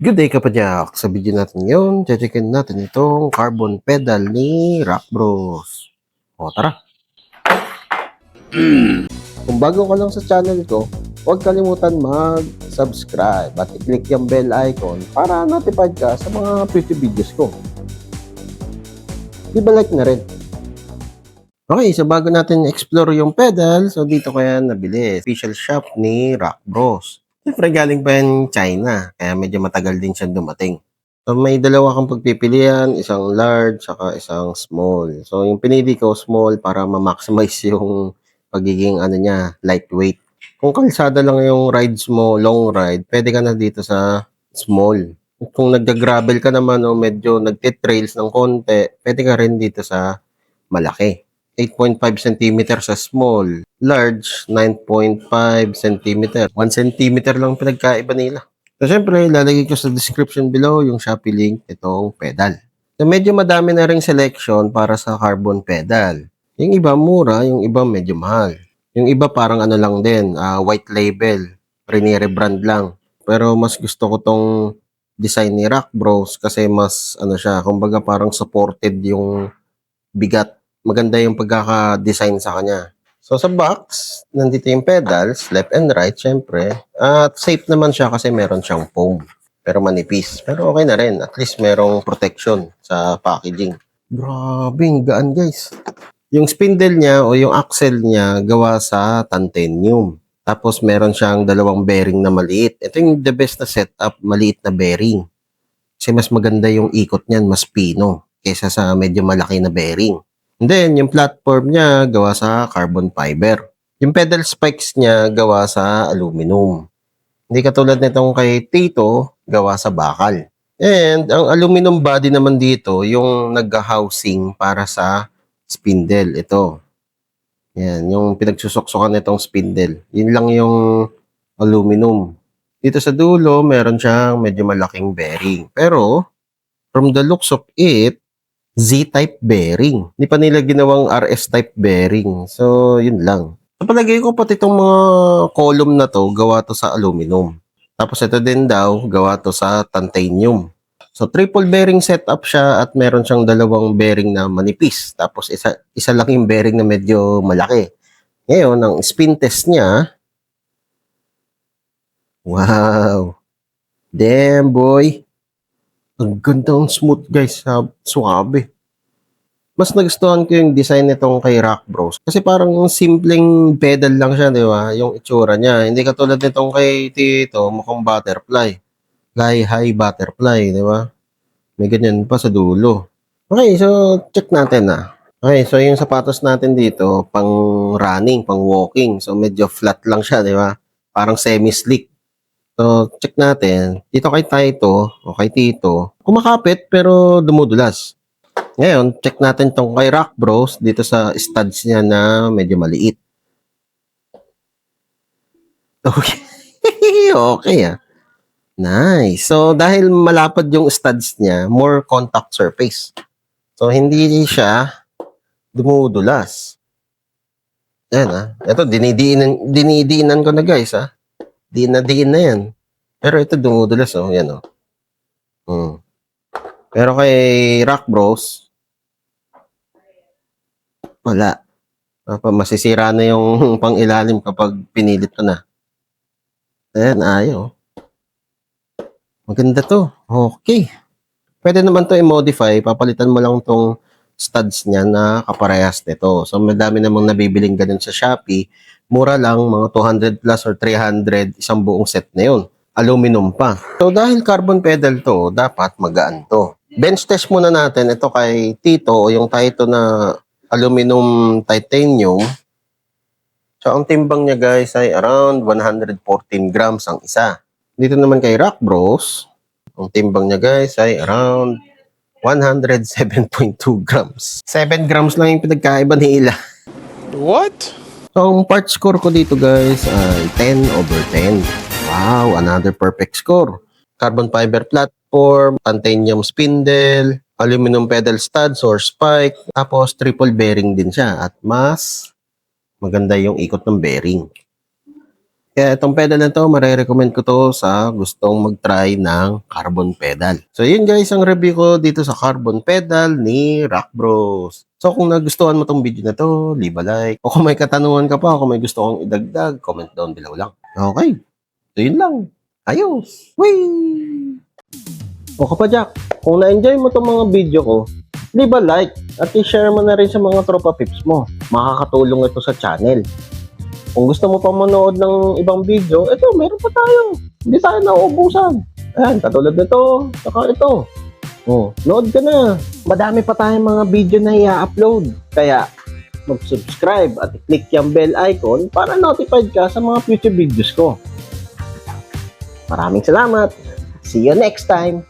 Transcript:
Good day kapadyak! Sa video natin ngayon, checkin natin itong carbon pedal ni Rock Bros. O tara! Kung bago ka lang sa channel ko, huwag kalimutan mag-subscribe at i-click yung bell icon para notified ka sa mga future videos ko. Di ba like na rin? Okay, so bago natin explore yung pedal, so dito kaya nabili. Official shop ni Rock Bros. Siyempre galing pa yan China, kaya medyo matagal din siya dumating. So may dalawa kang pagpipilian, isang large saka isang small. So yung pinili ko small para ma-maximize yung pagiging lightweight. Kung kalsada lang yung rides mo, long ride, pwede ka na dito sa small. Kung nagda-gravel ka naman o medyo nagtitrails ng konti, pwede ka rin dito sa malaki. 8.5 cm sa small, large 9.5 cm. 1 cm lang pinagkaiba nila. So, syempre, lalagay ko sa description below yung Shopee link itong pedal. So, medyo madami na ring selection para sa carbon pedal. Yung iba mura, yung iba medyo mahal. Yung iba parang ano lang din, white label, Ranieri brand lang. Pero mas gusto ko tong design ni Rock Bros kasi mas ano siya, kumbaga parang supported yung bigat. Maganda yung pagkaka-design sa kanya. So sa box, nandito yung pedals, left and right, syempre. At safe naman siya kasi meron siyang foam. Pero manipis. Pero okay na rin. At least merong protection sa packaging. Grabe, gaan guys. Yung spindle niya o yung axle niya gawa sa titanium. Tapos meron siyang dalawang bearing na maliit. Ito yung the best na setup, maliit na bearing. Kasi mas maganda yung ikot niyan, mas pino, kaysa sa medyo malaki na bearing. And then, yung platform niya gawa sa carbon fiber. Yung pedal spikes niya gawa sa aluminum. Hindi katulad nitong kay Tito, gawa sa bakal. And ang aluminum body naman dito, yung nagka-housing para sa spindle. Ito. Yan, yung pinagsusoksokan nitong spindle. Yun lang yung aluminum. Dito sa dulo, meron siyang medyo malaking bearing. Pero, from the looks of it, Z-type bearing. Hindi pa nila ginawang RS-type bearing. So, yun lang. Sa palagay ko, pati itong mga column na to, gawa to sa aluminum. Tapos ito din daw, gawa to sa titanium. So, triple bearing setup siya at meron siyang dalawang bearing na manipis. Tapos isa lang yung bearing na medyo malaki. Ngayon, ang spin test niya, wow! Damn, boy! Ang ganda ng smooth, guys. Suabe. Mas nagustuhan ko yung design nitong kay Rock Bros. Kasi parang simpleng pedal lang siya, di ba? Yung itsura niya. Hindi katulad nitong kay Tito, mukhang butterfly. High butterfly, di ba? May ganyan pa sa dulo. Okay, so check natin na. Okay, so yung sapatos natin dito, pang running, pang walking. So medyo flat lang siya, di ba? Parang semi-slick. So check natin. Dito kay Tito o kay Tito, kumakapit pero dumudulas. Ngayon, check natin tong kay Rock Bros dito sa studs niya na medyo maliit. Okay. Okay ah. Nice. So, dahil malapad yung studs niya, more contact surface. So, hindi siya dumudulas. Ayan ah. Ito, dinidiinan ko na guys ah. Diin na yan. Pero ito dumudulas oh. Yan oh. Pero kay Rock Bros, wala. Masisira na yung pang-ilalim kapag pinilit ko na. Ayan, ayaw. Maganda to. Okay. Pwede naman to i-modify. Papalitan mo lang tong studs niya na kaparehas nito. So, madami namang nabibiling ganun sa Shopee. Mura lang, mga 200 plus or 300, isang buong set na yun. Aluminum pa. So, dahil carbon pedal to, dapat magaan to. Bench test muna natin. Ito kay Tito, yung Taito na aluminum titanium. So, ang timbang niya guys ay around 114 grams ang isa. Dito naman kay Rock Bros, ang timbang niya guys ay around 107.2 grams. 7 grams lang yung pinagkaiba nila. What? So, ang part score ko dito guys ay 10/10. Wow, another perfect score. Carbon fiber platform, titanium spindle, aluminum pedal studs or spike, tapos triple bearing din siya at mas maganda yung ikot ng bearing. Kaya itong pedal na to, marirecommend ko to sa gustong mag-try ng carbon pedal. So yun guys, ang review ko dito sa carbon pedal ni Rock Bros. So kung nagustuhan mo tong video na to, leave a like. O kung may katanungan ka pa, kung may gusto kong idagdag, comment down below lang. Okay, so yun lang. Ayos! Whee! O kapadyak, kung na-enjoy mo tong mga video ko, leave a like at i-share mo na rin sa mga tropa pips mo. Makakatulong ito sa channel. Kung gusto mo pa manood ng ibang video, ito, meron pa tayo. Hindi tayo nauubusan. Ayan, katulad nito, saka ito. Oh, load ka na. Madami pa tayong mga video na i-upload. Kaya, mag-subscribe at i-click yung bell icon para notified ka sa mga future videos ko. Maraming salamat. See you next time.